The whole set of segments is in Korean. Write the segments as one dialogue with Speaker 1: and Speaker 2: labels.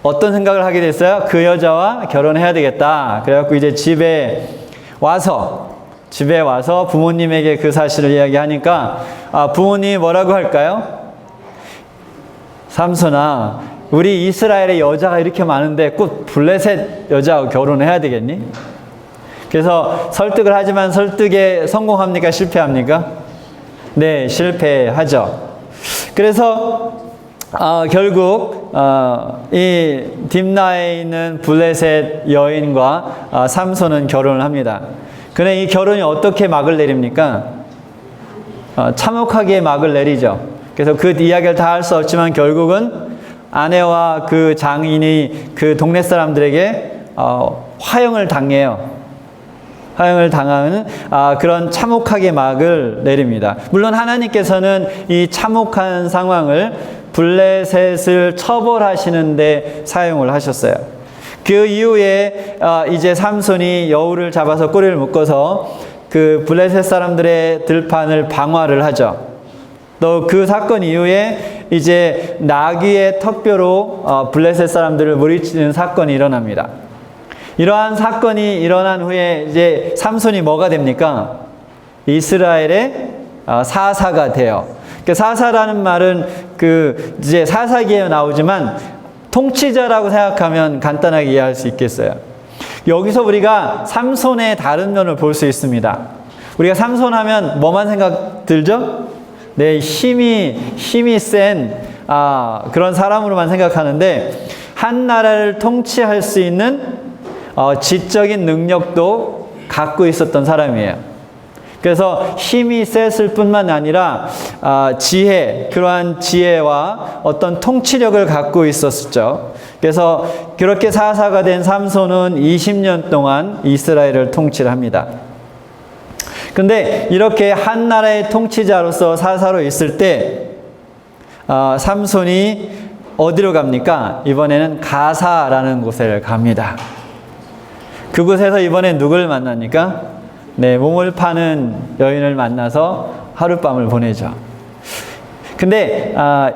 Speaker 1: 어떤 생각을 하게 됐어요? 그 여자와 결혼해야 되겠다. 그래갖고 이제 집에 와서 부모님에게 그 사실을 이야기하니까 부모님이 뭐라고 할까요? 삼손아, 우리 이스라엘의 여자가 이렇게 많은데 꼭 블레셋 여자하고 결혼해야 되겠니? 그래서 설득을 하지만 설득에 성공합니까? 실패합니까? 네, 실패하죠. 그래서 결국 이 딥나에 있는 블레셋 여인과 삼손은 결혼을 합니다. 그런데 이 결혼이 어떻게 막을 내립니까? 참혹하게 막을 내리죠. 그래서 그 이야기를 다 할 수 없지만 결국은 아내와 그 장인이 그 동네 사람들에게 화형을 당해요. 화형을 당하는 그런 참혹하게 막을 내립니다. 물론 하나님께서는 이 참혹한 상황을 블레셋을 처벌하시는데 사용을 하셨어요. 그 이후에 이제 삼손이 여우를 잡아서 꼬리를 묶어서 그 블레셋 사람들의 들판을 방화를 하죠. 또 그 사건 이후에 이제 나귀의 턱뼈로 블레셋 사람들을 무리치는 사건이 일어납니다. 이러한 사건이 일어난 후에 이제 삼손이 뭐가 됩니까? 이스라엘의 사사가 돼요. 그 사사라는 말은 그 이제 사사기에 나오지만 통치자라고 생각하면 간단하게 이해할 수 있겠어요. 여기서 우리가 삼손의 다른 면을 볼 수 있습니다. 우리가 삼손하면 뭐만 생각 들죠? 네, 힘이 센 그런 사람으로만 생각하는데 한 나라를 통치할 수 있는 지적인 능력도 갖고 있었던 사람이에요. 그래서 힘이 셌을 뿐만 아니라 그러한 지혜와 어떤 통치력을 갖고 있었죠. 그래서 그렇게 사사가 된 삼손은 20년 동안 이스라엘을 통치를 합니다. 근데 이렇게 한 나라의 통치자로서 사사로 있을 때 삼손이 어디로 갑니까? 이번에는 가사라는 곳에 갑니다. 그곳에서 이번에 누굴 만납니까? 네, 몸을 파는 여인을 만나서 하룻밤을 보내죠. 근데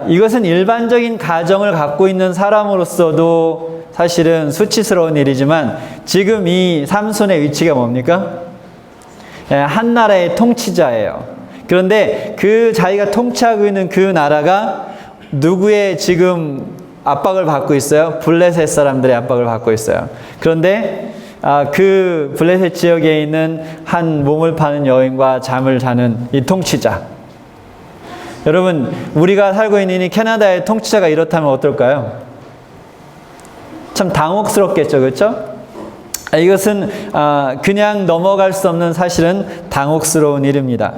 Speaker 1: 이것은 일반적인 가정을 갖고 있는 사람으로서도 사실은 수치스러운 일이지만 지금 이 삼손의 위치가 뭡니까? 한 나라의 통치자예요. 그런데 그 자기가 통치하고 있는 그 나라가 누구의 지금 압박을 받고 있어요? 블레셋 사람들의 압박을 받고 있어요. 그런데 그 블레셋 지역에 있는 한 몸을 파는 여인과 잠을 자는 이 통치자. 여러분, 우리가 살고 있는 이 캐나다의 통치자가 이렇다면 어떨까요? 참 당혹스럽겠죠, 그렇죠? 이것은 그냥 넘어갈 수 없는 사실은 당혹스러운 일입니다.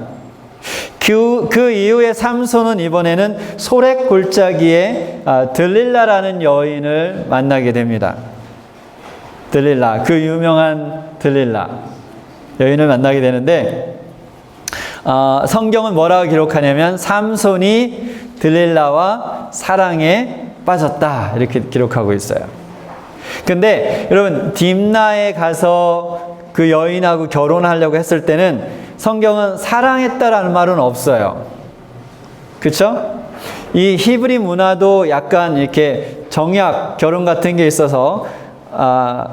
Speaker 1: 그 이후에 삼손은 이번에는 소렉 골짜기에 들릴라라는 여인을 만나게 됩니다. 들릴라, 그 유명한 들릴라 여인을 만나게 되는데 성경은 뭐라고 기록하냐면 삼손이 들릴라와 사랑에 빠졌다 이렇게 기록하고 있어요. 근데 여러분 딥나에 가서 그 여인하고 결혼하려고 했을 때는 성경은 사랑했다라는 말은 없어요. 그렇죠? 이 히브리 문화도 약간 이렇게 정약 결혼 같은 게 있어서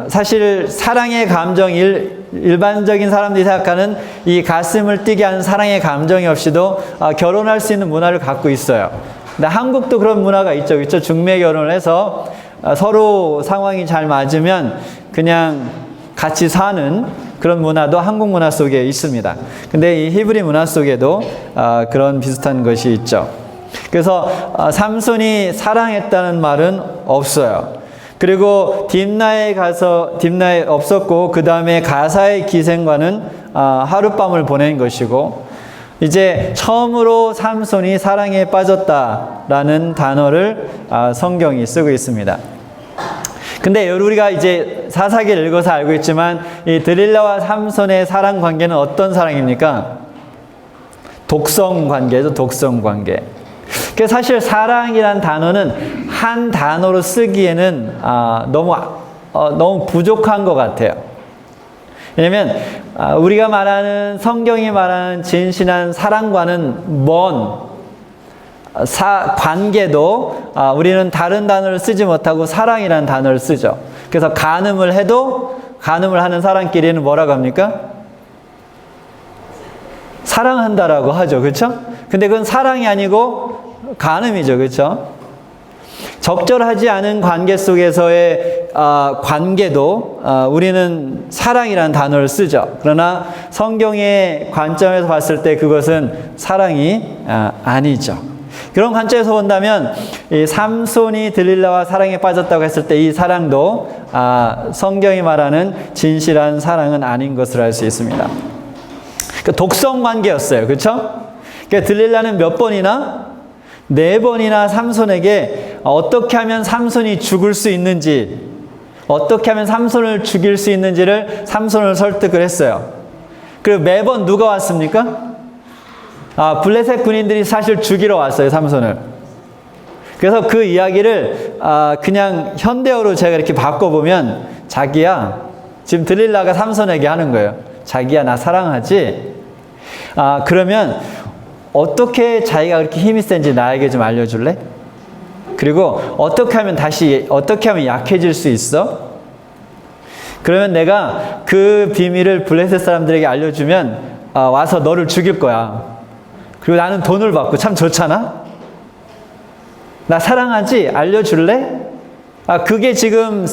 Speaker 1: 사실 사랑의 감정, 일반적인 사람들이 생각하는 이 가슴을 뛰게 하는 사랑의 감정이 없이도 결혼할 수 있는 문화를 갖고 있어요. 근데 한국도 그런 문화가 있죠. 그렇죠? 중매 결혼을 해서 서로 상황이 잘 맞으면 그냥 같이 사는 그런 문화도 한국 문화 속에 있습니다. 근데 이 히브리 문화 속에도 그런 비슷한 것이 있죠. 그래서 삼손이 사랑했다는 말은 없어요. 그리고 딥나에 없었고 그 다음에 가사의 기생과는 하룻밤을 보낸 것이고 이제 처음으로 삼손이 사랑에 빠졌다라는 단어를 성경이 쓰고 있습니다. 근데 우리가 이제 사사기를 읽어서 알고 있지만 이 들릴라와 삼손의 사랑 관계는 어떤 사랑입니까? 독성 관계죠. 독성 관계. 그래서 사실 사랑이란 단어는 한 단어로 쓰기에는 너무 부족한 것 같아요. 왜냐하면 우리가 말하는 성경이 말하는 진실한 사랑과는 먼 관계도 우리는 다른 단어를 쓰지 못하고 사랑이라는 단어를 쓰죠. 그래서 간음을 해도 간음을 하는 사람끼리는 뭐라고 합니까? 사랑한다라고 하죠. 그렇죠? 근데 그건 사랑이 아니고 간음이죠. 그렇죠? 적절하지 않은 관계 속에서의 관계도 우리는 사랑이라는 단어를 쓰죠. 그러나 성경의 관점에서 봤을 때 그것은 사랑이 아니죠. 그런 관점에서 본다면 이 삼손이 들릴라와 사랑에 빠졌다고 했을 때 이 사랑도 성경이 말하는 진실한 사랑은 아닌 것을 알 수 있습니다. 독성 관계였어요. 그렇죠? 그러니까 들릴라는 몇 번이나 4번이나 삼손에게 어떻게 하면 삼손이 죽을 수 있는지, 어떻게 하면 삼손을 죽일 수 있는지를 삼손을 설득을 했어요. 그리고 매번 누가 왔습니까? 블레셋 군인들이 사실 죽이러 왔어요, 삼손을. 그래서 그 이야기를 그냥 현대어로 제가 이렇게 바꿔보면, 자기야, 지금 들릴라가 삼손에게 하는 거예요. 자기야, 나 사랑하지? 그러면 어떻게 자기가 그렇게 힘이 센지 나에게 좀 알려줄래? 그리고 어떻게 하면 약해질 수 있어? 그러면 내가 그 비밀을 블레셋 사람들에게 알려주면 와서 너를 죽일 거야. 그리고 나는 돈을 받고 참 좋잖아? 나 사랑하지? 알려줄래? 그게 지금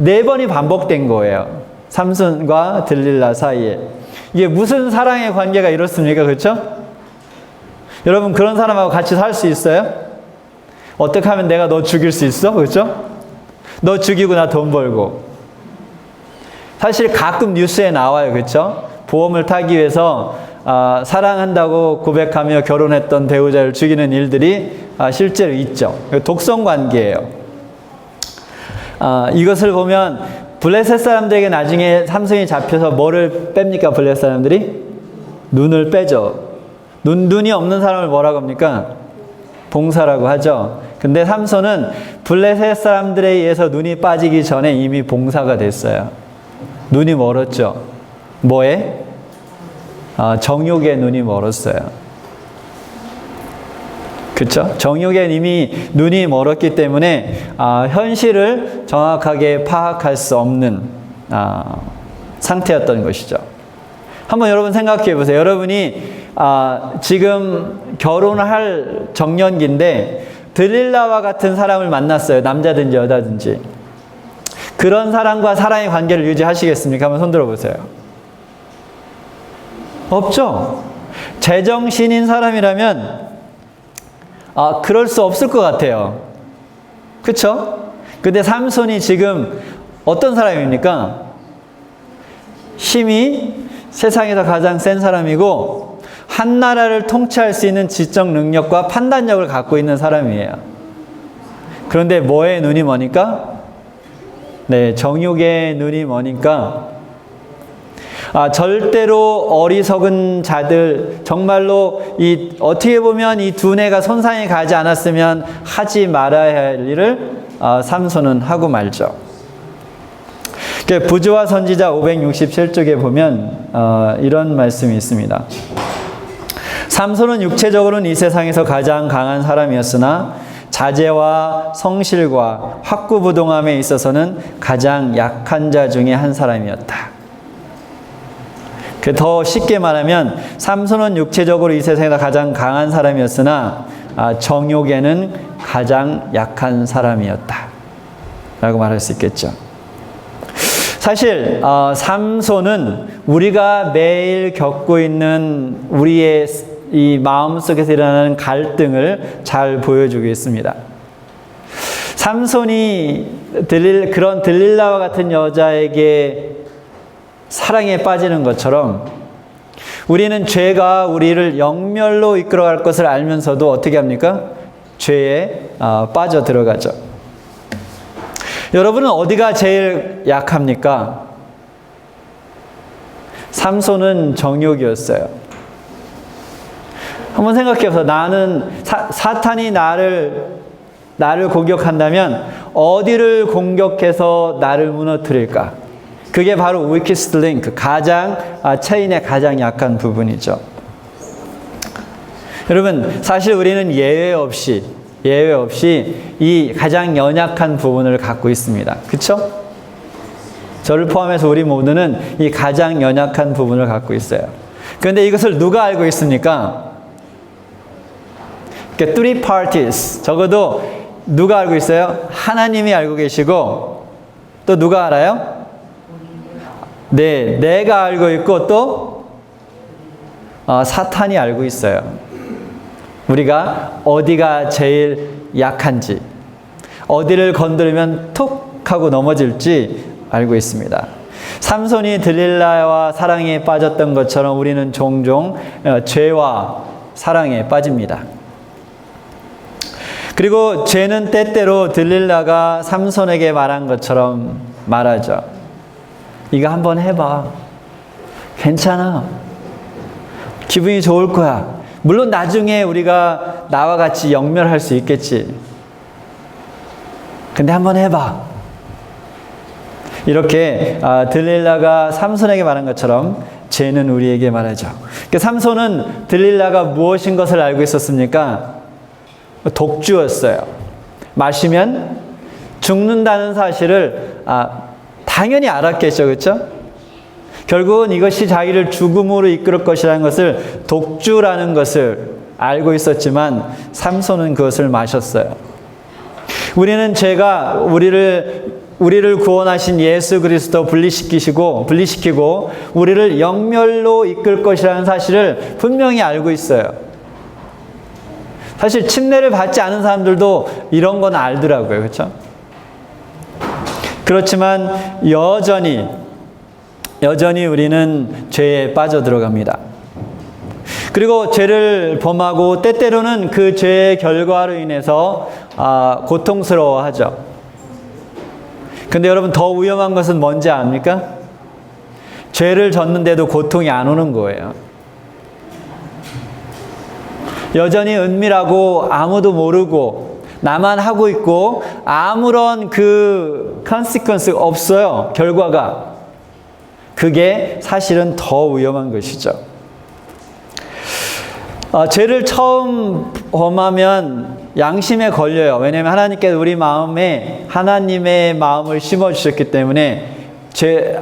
Speaker 1: 4번이 반복된 거예요. 삼손과 들릴라 사이에. 이게 무슨 사랑의 관계가 이렇습니까? 그렇죠? 여러분, 그런 사람하고 같이 살 수 있어요? 어떻게 하면 내가 너 죽일 수 있어? 그렇죠? 너 죽이고 나 돈 벌고. 사실 가끔 뉴스에 나와요. 그렇죠? 보험을 타기 위해서 사랑한다고 고백하며 결혼했던 배우자를 죽이는 일들이 실제로 있죠. 독성 관계예요. 이것을 보면 블레셋 사람들에게 나중에 삼손이 잡혀서 뭐를 뺍니까? 블레셋 사람들이? 눈을 빼죠. 눈이 없는 사람을 뭐라고 합니까? 봉사라고 하죠. 근데 삼손은 블레셋 사람들에 의해서 눈이 빠지기 전에 이미 봉사가 됐어요. 눈이 멀었죠. 뭐에? 정욕에 눈이 멀었어요. 그렇죠? 정욕에 이미 눈이 멀었기 때문에 현실을 정확하게 파악할 수 없는 상태였던 것이죠. 한번 여러분 생각해 보세요. 여러분이 지금 결혼할 정년기인데 들릴라와 같은 사람을 만났어요. 남자든지 여자든지. 그런 사람과 사랑의 관계를 유지하시겠습니까? 한번 손들어 보세요. 없죠? 제정신인 사람이라면 그럴 수 없을 것 같아요. 그렇죠? 근데 삼손이 지금 어떤 사람입니까? 힘이 세상에서 가장 센 사람이고 한 나라를 통치할 수 있는 지적 능력과 판단력을 갖고 있는 사람이에요. 그런데 뭐에 눈이 머니까? 네, 정욕의 눈이 머니까 절대로 어리석은 자들, 정말로 어떻게 보면 이 두뇌가 손상이 가지 않았으면 하지 말아야 할 일을 삼손은 하고 말죠. 부조와 선지자 567쪽에 보면 이런 말씀이 있습니다. 삼손은 육체적으로는 이 세상에서 가장 강한 사람이었으나 자제와 성실과 확고부동함에 있어서는 가장 약한 자 중에 한 사람이었다. 더 쉽게 말하면 삼손은 육체적으로 이 세상에서 가장 강한 사람이었으나 정욕에는 가장 약한 사람이었다 라고 말할 수 있겠죠. 사실 삼손은 우리가 매일 겪고 있는 우리의 이 마음속에서 일어나는 갈등을 잘 보여주고 있습니다. 삼손이 그런 들릴라와 같은 여자에게 사랑에 빠지는 것처럼 우리는 죄가 우리를 영멸로 이끌어갈 것을 알면서도 어떻게 합니까? 죄에 빠져 들어가죠. 여러분은 어디가 제일 약합니까? 삼손은 정욕이었어요. 한번 생각해보세요. 나는 사탄이 나를 공격한다면 어디를 공격해서 나를 무너뜨릴까? 그게 바로 weakest link, 체인의 가장 약한 부분이죠. 여러분, 사실 우리는 예외 없이 이 가장 연약한 부분을 갖고 있습니다. 그렇죠? 저를 포함해서 우리 모두는 이 가장 연약한 부분을 갖고 있어요. 그런데 이것을 누가 알고 있습니까? 그러니까 three parties, 적어도 누가 알고 있어요? 하나님이 알고 계시고, 또 누가 알아요? 네, 내가 알고 있고, 또 사탄이 알고 있어요. 우리가 어디가 제일 약한지, 어디를 건드리면 툭 하고 넘어질지 알고 있습니다. 삼손이 들릴라와 사랑에 빠졌던 것처럼 우리는 종종 죄와 사랑에 빠집니다. 그리고 죄는 때때로 들릴라가 삼손에게 말한 것처럼 말하죠. 이거 한번 해봐. 괜찮아. 기분이 좋을 거야. 물론 나중에 우리가 나와 같이 영멸할 수 있겠지. 근데 한번 해봐. 이렇게 들릴라가 삼손에게 말한 것처럼 죄는 우리에게 말하죠. 그러니까 삼손은 들릴라가 무엇인 것을 알고 있었습니까? 독주였어요. 마시면 죽는다는 사실을 당연히 알았겠죠. 그렇죠? 결국은 이것이 자기를 죽음으로 이끌 것이라는 것을, 독주라는 것을 알고 있었지만 삼손은 그것을 마셨어요. 우리는 죄가 우리를 구원하신 예수 그리스도 분리시키고 우리를 영멸로 이끌 것이라는 사실을 분명히 알고 있어요. 사실 침례를 받지 않은 사람들도 이런 건 알더라고요. 그렇죠? 그렇지만 여전히 우리는 죄에 빠져들어갑니다. 그리고 죄를 범하고 때때로는 그 죄의 결과로 인해서 고통스러워하죠. 근데 여러분, 더 위험한 것은 뭔지 압니까? 죄를 졌는데도 고통이 안 오는 거예요. 여전히 은밀하고 아무도 모르고 나만 하고 있고 아무런 그 consequence 없어요. 결과가. 그게 사실은 더 위험한 것이죠. 죄를 처음 범하면 양심에 걸려요. 왜냐하면 하나님께서 우리 마음에 하나님의 마음을 심어주셨기 때문에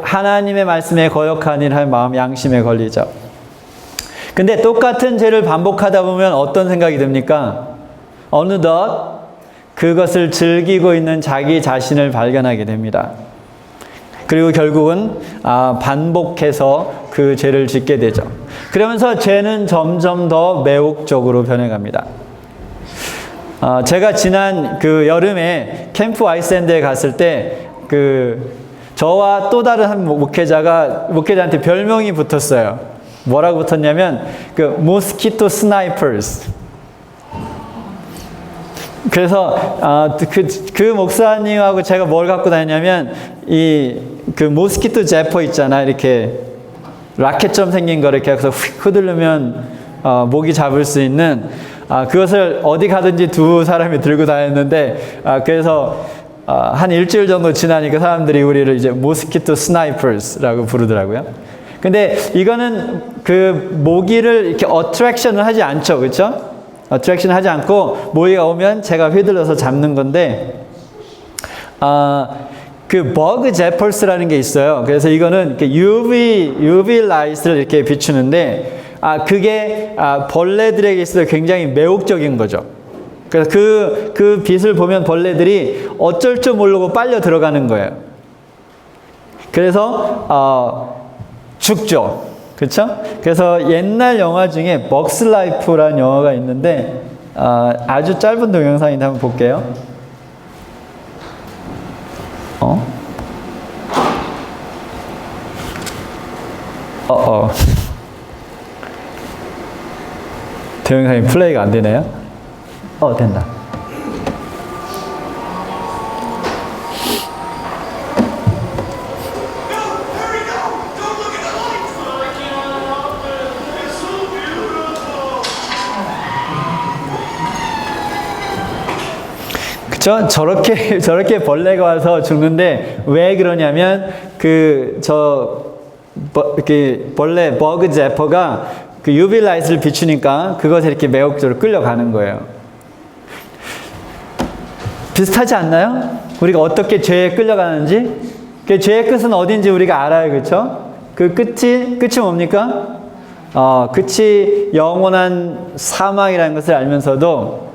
Speaker 1: 하나님의 말씀에 거역하는 마음, 양심에 걸리죠. 근데 똑같은 죄를 반복하다 보면 어떤 생각이 듭니까? 어느덧 그것을 즐기고 있는 자기 자신을 발견하게 됩니다. 그리고 결국은 반복해서 그 죄를 짓게 되죠. 그러면서 죄는 점점 더 매혹적으로 변해갑니다. 제가 지난 그 여름에 캠프 와이스앤드에 갔을 때 저와 또 다른 한 목회자한테 별명이 붙었어요. 뭐라고 붙었냐면 모스키토 스나이퍼스. 그래서 그 목사님하고 제가 뭘 갖고 다녔냐면 그 모스키토 제퍼 있잖아. 이렇게 라켓처럼 생긴 거 이렇게 해서 휙 휘두르면 모기 잡을 수 있는 그것을 어디 가든지 두 사람이 들고 다녔는데 그래서 한 일주일 정도 지나니까 사람들이 우리를 이제 모스키토 스나이퍼스라고 부르더라고요. 근데 이거는 그 모기를 이렇게 어트랙션을 하지 않죠. 그렇죠? 어트랙션 하지 않고 모기가 오면 제가 휘둘러서 잡는 건데 그 버그 제펄스라는 게 있어요. 그래서 이거는 이렇게 UV 라이트를 이렇게 비추는데 그게 벌레들에게 있어서 굉장히 매혹적인 거죠. 그래서 그 빛을 보면 벌레들이 어쩔 줄 모르고 빨려 들어가는 거예요. 그래서 죽죠. 그렇죠? 그래서 옛날 영화 중에 먹스 라이프라는 영화가 있는데 아주 짧은 동영상인데 한번 볼게요. 동영상이 플레이가 안 되네요. 된다. 저렇게 벌레가 와서 죽는데 왜 그러냐면 버그 제퍼가 그 UV 라이트를 비추니까 그것에 이렇게 매혹적으로 끌려가는 거예요. 비슷하지 않나요? 우리가 어떻게 죄에 끌려가는지? 그 죄의 끝은 어딘지 우리가 알아요. 그렇죠? 그 끝이 뭡니까? 끝이 영원한 사망이라는 것을 알면서도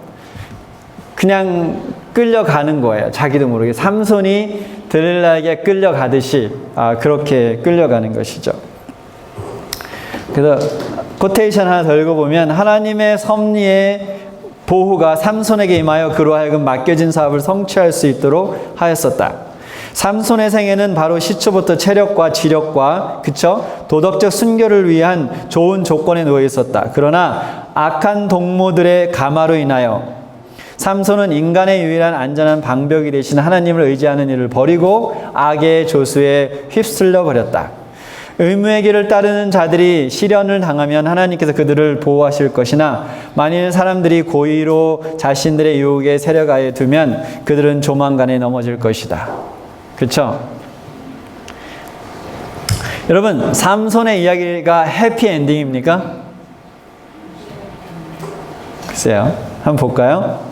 Speaker 1: 그냥 끌려가는 거예요. 자기도 모르게. 삼손이 들릴라에게 끌려가듯이 그렇게 끌려가는 것이죠. 그래서 코테이션 하나 더 읽어보면 하나님의 섭리의 보호가 삼손에게 임하여 그로 하여금 맡겨진 사업을 성취할 수 있도록 하였었다. 삼손의 생애는 바로 시초부터 체력과 지력과 도덕적 순결을 위한 좋은 조건에 놓여 있었다. 그러나 악한 동무들의 가마로 인하여 삼손은 인간의 유일한 안전한 방벽이 되신 하나님을 의지하는 일을 버리고 악의 조수에 휩쓸려 버렸다. 의무의 길을 따르는 자들이 시련을 당하면 하나님께서 그들을 보호하실 것이나 만일 사람들이 고의로 자신들의 유혹에 세력하에 두면 그들은 조만간에 넘어질 것이다. 그렇죠? 여러분, 삼손의 이야기가 해피엔딩입니까? 글쎄요. 한번 볼까요?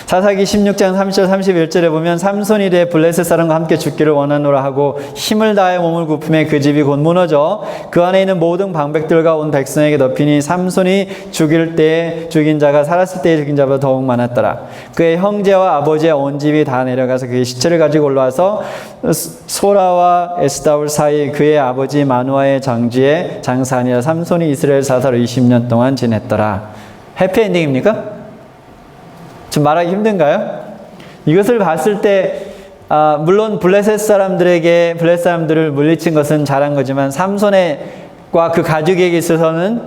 Speaker 1: 사사기 16장 30절 31절에 보면 삼손이 이르되 블레셋 사람과 함께 죽기를 원하노라 하고 힘을 다해 몸을 굽히매 그 집이 곧 무너져 그 안에 있는 모든 방백들과 온 백성에게 덮이니 삼손이 죽일 때에 죽인 자가 살았을 때에 죽인 자보다 더욱 많았더라. 그의 형제와 아버지의 온 집이 다 내려가서 그의 시체를 가지고 올라와서 소라와 에스다울 사이 그의 아버지 마누아의 장지에 장사하니라. 삼손이 이스라엘 사사로 20년 동안 지냈더라. 해피엔딩입니까? 좀 말하기 힘든가요? 이것을 봤을 때 물론 블레셋 사람들을 물리친 것은 잘한 거지만 삼손과 그 가족에게 있어서는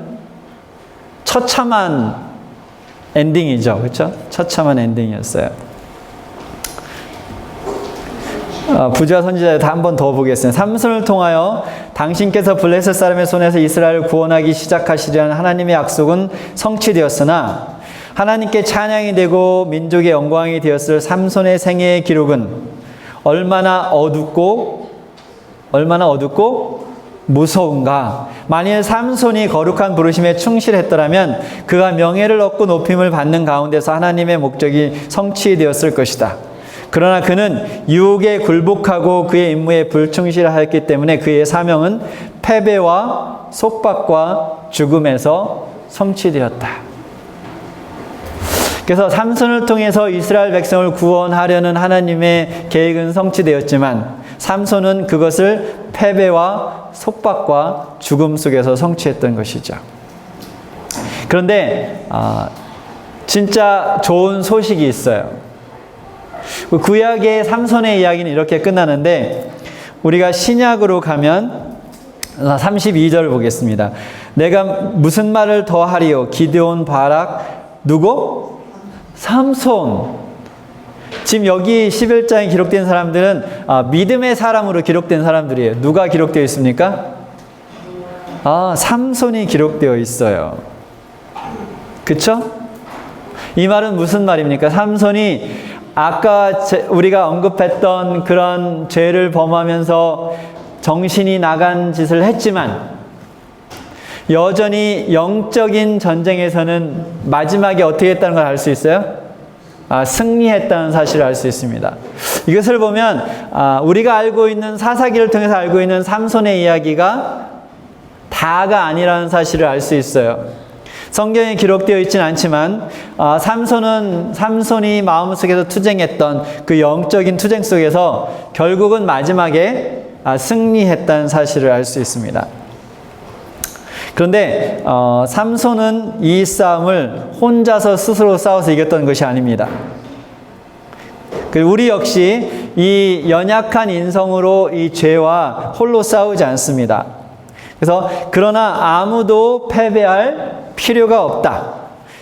Speaker 1: 처참한 엔딩이죠. 그렇죠? 처참한 엔딩이었어요. 부자 선지자를 한 번 더 보겠습니다. 삼손을 통하여 당신께서 블레셋 사람의 손에서 이스라엘을 구원하기 시작하시려는 하나님의 약속은 성취되었으나 하나님께 찬양이 되고 민족의 영광이 되었을 삼손의 생애의 기록은 얼마나 어둡고 무서운가. 만일 삼손이 거룩한 부르심에 충실했더라면 그가 명예를 얻고 높임을 받는 가운데서 하나님의 목적이 성취되었을 것이다. 그러나 그는 유혹에 굴복하고 그의 임무에 불충실하였기 때문에 그의 사명은 패배와 속박과 죽음에서 성취되었다. 그래서 삼손을 통해서 이스라엘 백성을 구원하려는 하나님의 계획은 성취되었지만 삼손은 그것을 패배와 속박과 죽음 속에서 성취했던 것이죠. 그런데 진짜 좋은 소식이 있어요. 구약의 삼손의 이야기는 이렇게 끝나는데 우리가 신약으로 가면 32절을 보겠습니다. 내가 무슨 말을 더 하리요? 기드온, 바락, 누구? 삼손. 지금 여기 11장에 기록된 사람들은 믿음의 사람으로 기록된 사람들이에요. 누가 기록되어 있습니까? 삼손이 기록되어 있어요. 그쵸? 이 말은 무슨 말입니까? 삼손이 아까 우리가 언급했던 그런 죄를 범하면서 정신이 나간 짓을 했지만 여전히 영적인 전쟁에서는 마지막에 어떻게 했다는 걸 알 수 있어요? 승리했다는 사실을 알 수 있습니다. 이것을 보면 우리가 알고 있는 사사기를 통해서 알고 있는 삼손의 이야기가 다가 아니라는 사실을 알 수 있어요. 성경에 기록되어 있지는 않지만 삼손이 마음속에서 투쟁했던 그 영적인 투쟁 속에서 결국은 마지막에 승리했다는 사실을 알 수 있습니다. 그런데 삼손은 이 싸움을 혼자서 스스로 싸워서 이겼던 것이 아닙니다. 우리 역시 이 연약한 인성으로 이 죄와 홀로 싸우지 않습니다. 그래서 그러나 아무도 패배할 필요가 없다.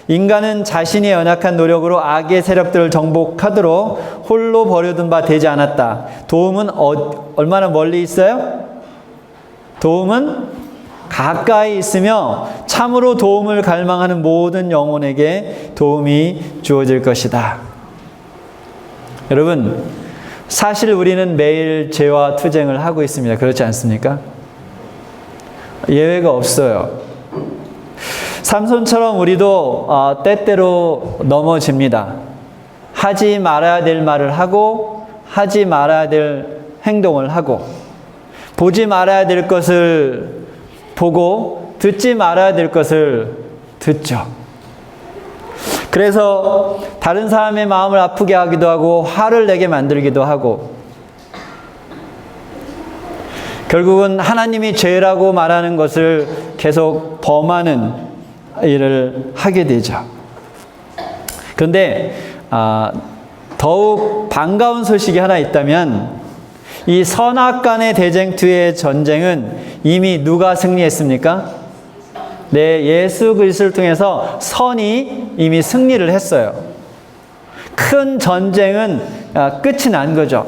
Speaker 1: 인간은 자신의 연약한 노력으로 악의 세력들을 정복하도록 홀로 버려둔 바 되지 않았다. 도움은 얼마나 멀리 있어요? 도움은 가까이 있으며 참으로 도움을 갈망하는 모든 영혼에게 도움이 주어질 것이다. 여러분, 사실 우리는 매일 죄와 투쟁을 하고 있습니다. 그렇지 않습니까? 예외가 없어요. 삼손처럼 우리도 때때로 넘어집니다. 하지 말아야 될 말을 하고 하지 말아야 될 행동을 하고 보지 말아야 될 것을 보고 듣지 말아야 될 것을 듣죠. 그래서 다른 사람의 마음을 아프게 하기도 하고 화를 내게 만들기도 하고 결국은 하나님이 죄라고 말하는 것을 계속 범하는 일을 하게 되죠. 그런데 더욱 반가운 소식이 하나 있다면 이 선악간의 대쟁투의 전쟁은 이미 누가 승리했습니까? 네, 예수 그리스도를 통해서 선이 이미 승리를 했어요. 큰 전쟁은 끝이 난 거죠.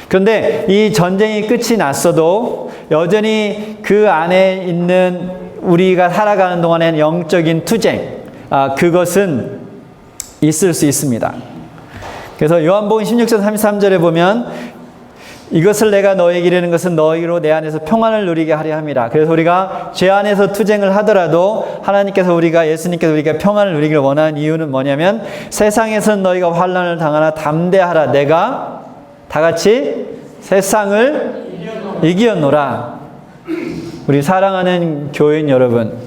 Speaker 1: 그런데 이 전쟁이 끝이 났어도 여전히 그 안에 있는 우리가 살아가는 동안에는 영적인 투쟁, 그것은 있을 수 있습니다. 그래서 요한복음 16장 33절에 보면 이것을 내가 너에게 이르는 것은 너희로 내 안에서 평안을 누리게 하려 함이라. 그래서 우리가 죄 안에서 투쟁을 하더라도 하나님께서 예수님께서 우리가 평안을 누리기를 원하는 이유는 뭐냐면 세상에서는 너희가 환난을 당하나 담대하라. 내가 다 같이 세상을 이기었노라. 우리 사랑하는 교인 여러분,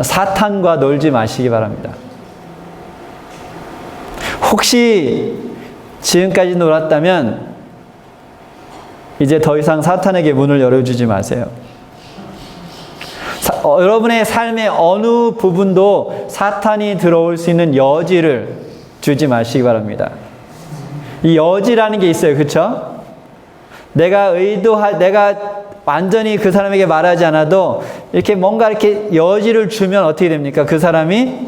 Speaker 1: 사탄과 놀지 마시기 바랍니다. 혹시 지금까지 놀았다면 이제 더 이상 사탄에게 문을 열어주지 마세요. 여러분의 삶의 어느 부분도 사탄이 들어올 수 있는 여지를 주지 마시기 바랍니다. 이 여지라는 게 있어요. 그렇죠? 내가 완전히 그 사람에게 말하지 않아도 이렇게 뭔가 이렇게 여지를 주면 어떻게 됩니까? 그 사람이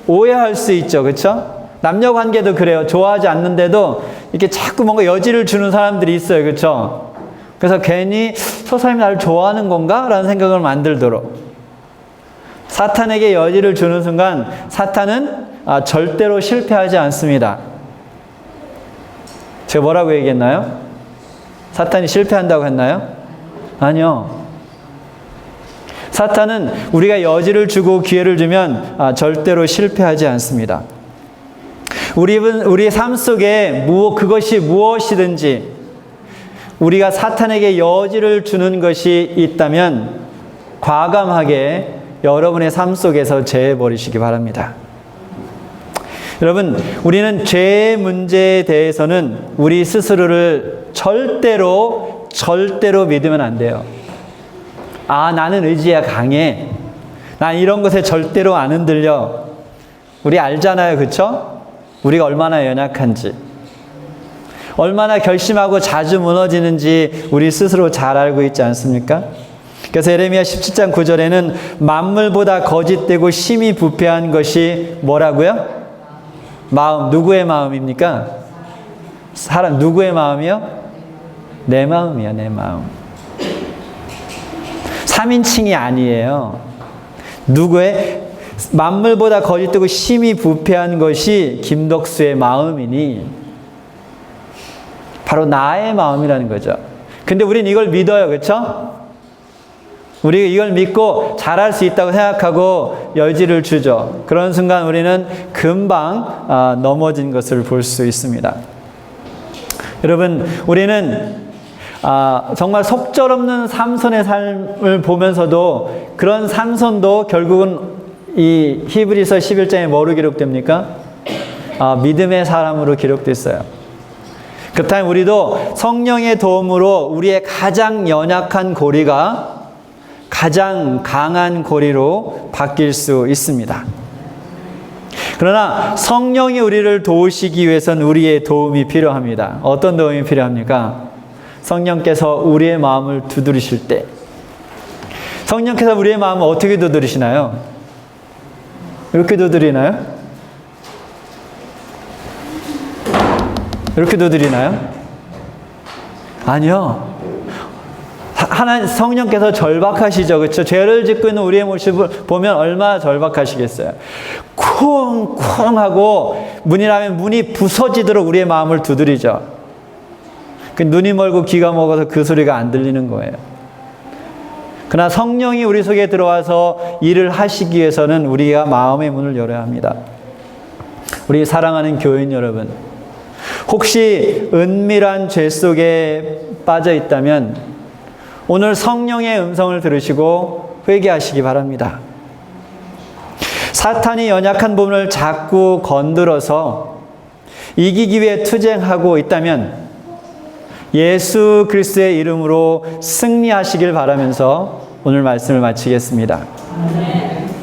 Speaker 1: 오해할 수 있죠. 그렇죠? 남녀 관계도 그래요. 좋아하지 않는데도 이렇게 자꾸 뭔가 여지를 주는 사람들이 있어요. 그렇죠? 그래서 괜히 저 사람이 나를 좋아하는 건가? 라는 생각을 만들도록. 사탄에게 여지를 주는 순간 사탄은 절대로 실패하지 않습니다. 제가 뭐라고 얘기했나요? 사탄이 실패한다고 했나요? 아니요. 사탄은 우리가 여지를 주고 기회를 주면 절대로 실패하지 않습니다. 우리의 삶 속에 그것이 무엇이든지 우리가 사탄에게 여지를 주는 것이 있다면 과감하게 여러분의 삶 속에서 제해버리시기 바랍니다. 여러분, 우리는 죄의 문제에 대해서는 우리 스스로를 절대로 믿으면 안 돼요. 나는 의지가 강해. 난 이런 것에 절대로 안 흔들려. 우리 알잖아요. 그렇죠? 우리가 얼마나 연약한지, 얼마나 결심하고 자주 무너지는지 우리 스스로 잘 알고 있지 않습니까? 그래서 예레미야 17장 9절에는 만물보다 거짓되고 심히 부패한 것이 뭐라고요? 마음. 누구의 마음입니까? 사람 누구의 마음이요? 내 마음이야, 내 마음. 3인칭이 아니에요. 누구의? 만물보다 거짓되고 심히 부패한 것이 김덕수의 마음이니 바로 나의 마음이라는 거죠. 근데 우린 이걸 믿어요. 그렇죠? 우리가 이걸 믿고 잘할 수 있다고 생각하고 여지를 주죠. 그런 순간 우리는 금방 넘어진 것을 볼 수 있습니다. 여러분, 우리는 정말 속절없는 삼손의 삶을 보면서도 그런 삼손도 결국은 이 히브리서 11장에 뭐로 기록됩니까? 믿음의 사람으로 기록됐어요. 그렇다면 우리도 성령의 도움으로 우리의 가장 연약한 고리가 가장 강한 고리로 바뀔 수 있습니다. 그러나 성령이 우리를 도우시기 위해서는 우리의 도움이 필요합니다. 어떤 도움이 필요합니까? 성령께서 우리의 마음을 두드리실 때, 성령께서 우리의 마음을 어떻게 두드리시나요? 이렇게 두드리나요? 이렇게 두드리나요? 아니요. 성령께서 절박하시죠. 그렇죠? 죄를 짓고 있는 우리의 모습을 보면 얼마나 절박하시겠어요. 쿵쿵 하고 문이라면 문이 부서지도록 우리의 마음을 두드리죠. 눈이 멀고 귀가 먹어서 그 소리가 안 들리는 거예요. 그러나 성령이 우리 속에 들어와서 일을 하시기 위해서는 우리가 마음의 문을 열어야 합니다. 우리 사랑하는 교인 여러분, 혹시 은밀한 죄 속에 빠져 있다면 오늘 성령의 음성을 들으시고 회개하시기 바랍니다. 사탄이 연약한 부분을 자꾸 건드려서 이기기 위해 투쟁하고 있다면 예수 그리스도의 이름으로 승리하시길 바라면서 오늘 말씀을 마치겠습니다.